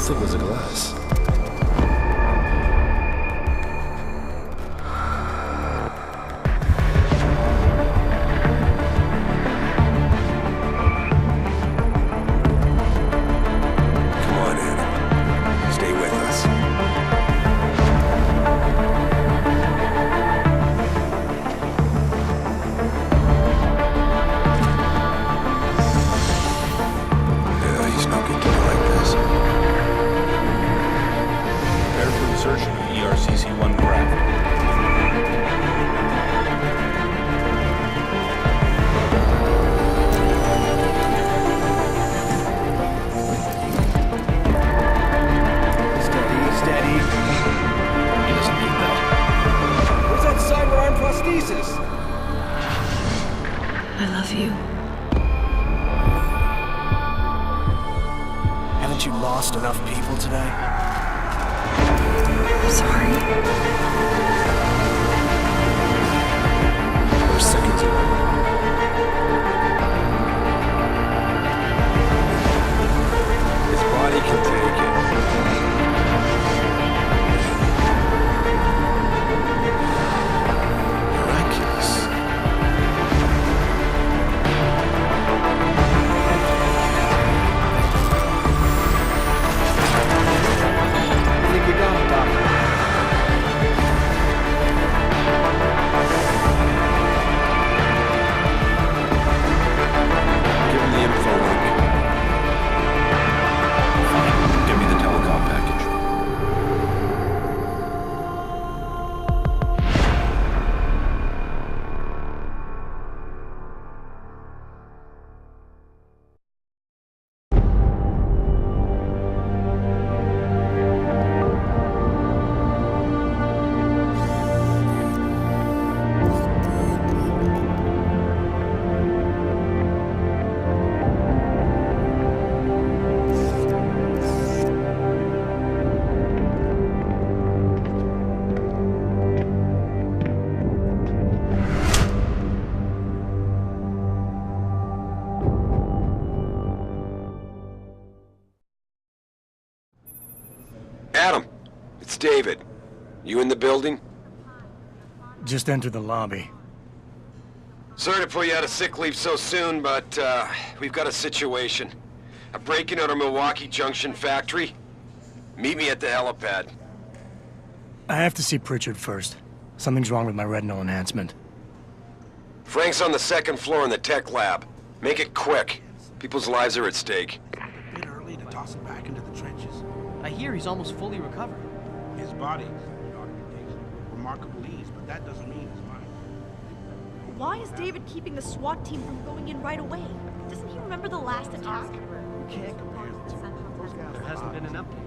thick was the glass? Come on, Adam. Stay with us. Yeah, he's not good to me like this. Prepare for insertion of ERCC-1 craft. Steady. He doesn't need that. Where's that cyber-arm prosthesis? I love you. Haven't you lost enough people today? I'm sorry. We're seconds away. His body can take it. Miraculous. I think we got it, Doctor. Give him the info link. Fine. Give me the telecom package. Adam, it's David. You in the building? Just entered the lobby. Sorry to pull you out of sick leave so soon, but we've got a situation. A break-in at our Milwaukee Junction factory. Meet me at the helipad. I have to see Pritchard first. Something's wrong with my retinal enhancement. Frank's on the second floor in the tech lab. Make it quick. People's lives are at stake. A bit early to toss him back into the trenches. I hear he's almost fully recovered. His body, documentation, remarkable ease, but that doesn't mean his mind. Why is David keeping the SWAT team from going in right away? Doesn't he remember the last attack? Can't compare the two. There hasn't been an update.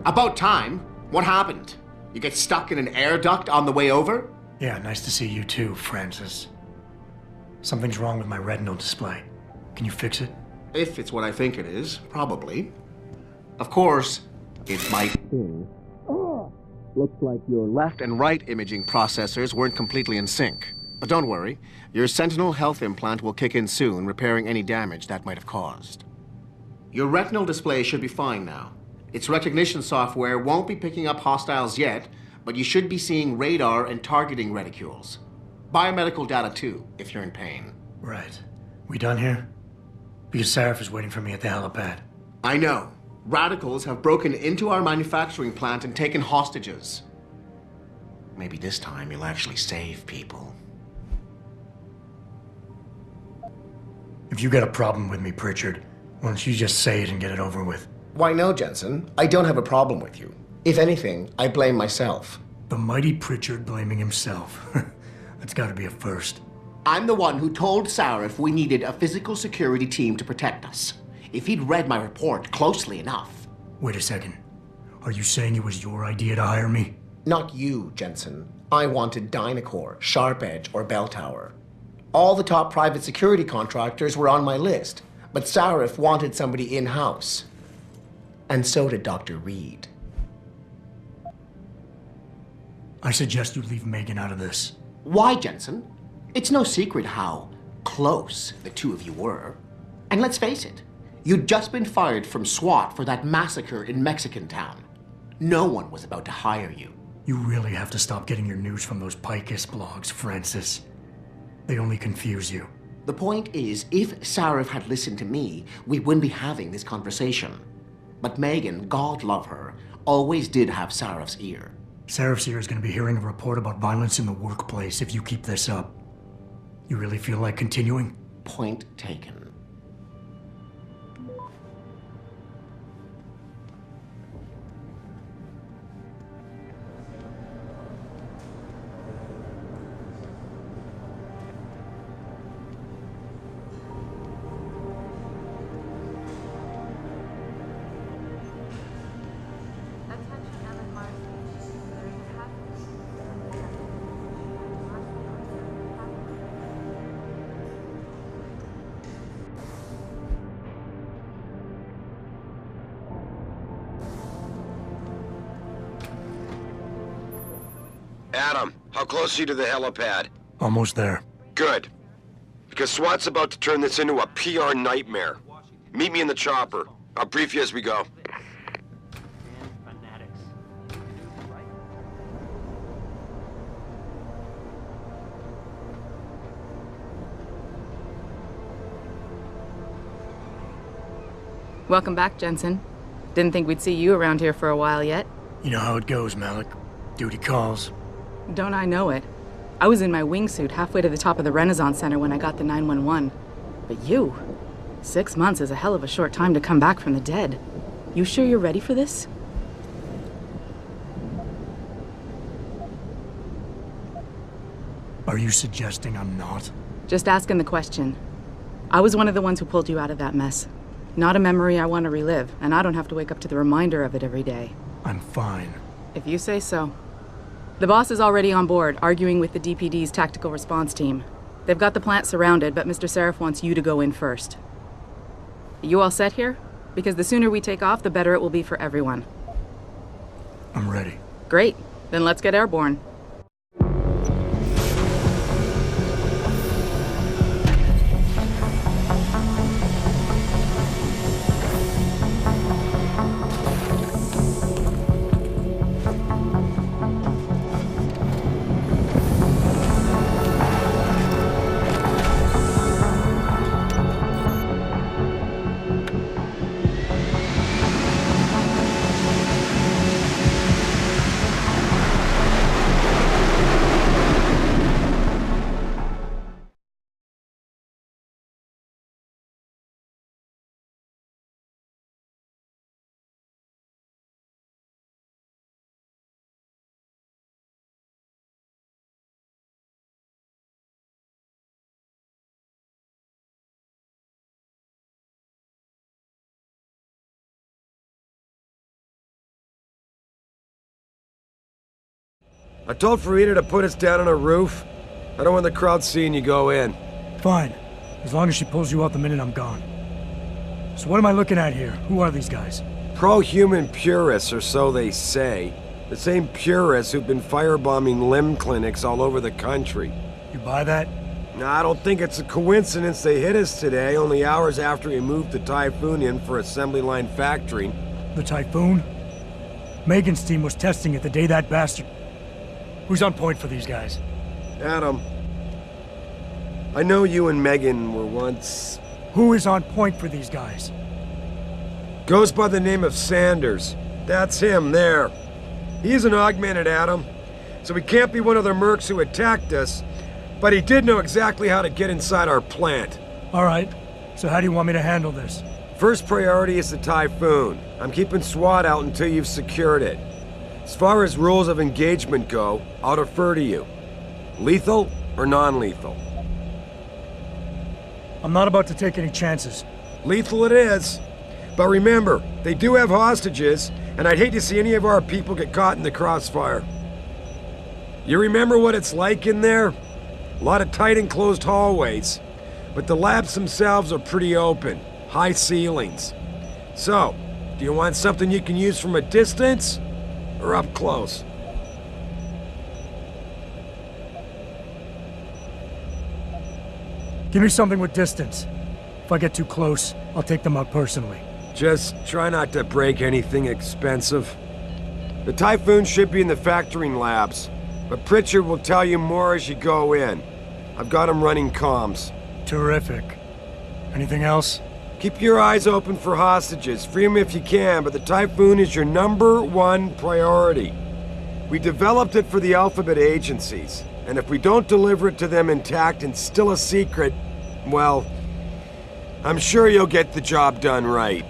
About time. What happened? You get stuck in an air duct on the way over? Yeah, nice to see you too, Francis. Something's wrong with my retinal display. Can you fix it? If it's what I think it is, probably. Of course, it might be. Looks like your left and right imaging processors weren't completely in sync. But don't worry, your Sentinel health implant will kick in soon, repairing any damage that might have caused. Your retinal display should be fine now. Its recognition software won't be picking up hostiles yet, but you should be seeing radar and targeting reticules. Biomedical data too, if you're in pain. Right. We done here? Because Sarif is waiting for me at the helipad. I know. Radicals have broken into our manufacturing plant and taken hostages. Maybe this time you'll actually save people. If you got a problem with me, Pritchard, why don't you just say it and get it over with? Why no, Jensen? I don't have a problem with you. If anything, I blame myself. The mighty Pritchard blaming himself. That's gotta be a first. I'm the one who told Sarif we needed a physical security team to protect us. if he'd read my report closely enough. Wait a second. Are you saying it was your idea to hire me? Not you, Jensen. I wanted Dynacore, Sharp Edge, or Bell Tower. All the top private security contractors were on my list, but Sarif wanted somebody in-house. And so did Dr. Reed. I suggest you leave Megan out of this. Why, Jensen? It's no secret how close the two of you were. And let's face it, you'd just been fired from SWAT for that massacre in Mexican Town. No one was about to hire you. You really have to stop getting your news from those Picus blogs, Francis. They only confuse you. The point is, if Sarif had listened to me, we wouldn't be having this conversation. But Megan, God love her, always did have Sarif's ear. Sarif's ear is going to be hearing a report about violence in the workplace if you keep this up. You really feel like continuing? Point taken. Adam, how close are you to the helipad? Almost there. Good. Because SWAT's about to turn this into a PR nightmare. Meet me in the chopper. I'll brief you as we go. Fanatics. Welcome back, Jensen. Didn't think we'd see you around here for a while yet. You know how it goes, Malik. Duty calls. Don't I know it? I was in my wingsuit halfway to the top of the Renaissance Center when I got the 911. But you? 6 months is a hell of a short time to come back from the dead. You sure you're ready for this? Are you suggesting I'm not? Just asking the question. I was one of the ones who pulled you out of that mess. Not a memory I want to relive, and I don't have to wake up to the reminder of it every day. I'm fine. If you say so. The boss is already on board, arguing with the DPD's tactical response team. They've got the plant surrounded, but Mr. Sarif wants you to go in first. You all set here? Because the sooner we take off, the better it will be for everyone. I'm ready. Great. Then let's get airborne. I told Farida to put us down on a roof. I don't want the crowd seeing you go in. Fine. As long as she pulls you out the minute I'm gone. So what am I looking at here? Who are these guys? Pro-human purists, or so they say. The same purists who've been firebombing limb clinics all over the country. You buy that? I don't think it's a coincidence they hit us today, only hours after we moved the Typhoon in for assembly line factory. The Typhoon? Megan's team was testing it the day that bastard... Who's on point for these guys? Adam, I know you and Megan were once... Who is on point for these guys? Goes by the name of Sanders. That's him, there. He's an augmented Adam, so he can't be one of the mercs who attacked us, but he did know exactly how to get inside our plant. All right, so how do you want me to handle this? First priority is the Typhoon. I'm keeping SWAT out until you've secured it. As far as rules of engagement go, I'll defer to you. Lethal or non-lethal? I'm not about to take any chances. Lethal it is. But remember, they do have hostages, and I'd hate to see any of our people get caught in the crossfire. You remember what it's like in there? A lot of tight enclosed hallways. But the labs themselves are pretty open. High ceilings. So, do you want something you can use from a distance? Or up close? Give me something with distance. If I get too close, I'll take them out personally. Just try not to break anything expensive. The Typhoon should be in the factoring labs, but Pritchard will tell you more as you go in. I've got him running comms. Terrific. Anything else? Keep your eyes open for hostages. Free them if you can, but the Typhoon is your #1 priority. We developed it for the Alphabet agencies, and if we don't deliver it to them intact and still a secret, well, I'm sure you'll get the job done right.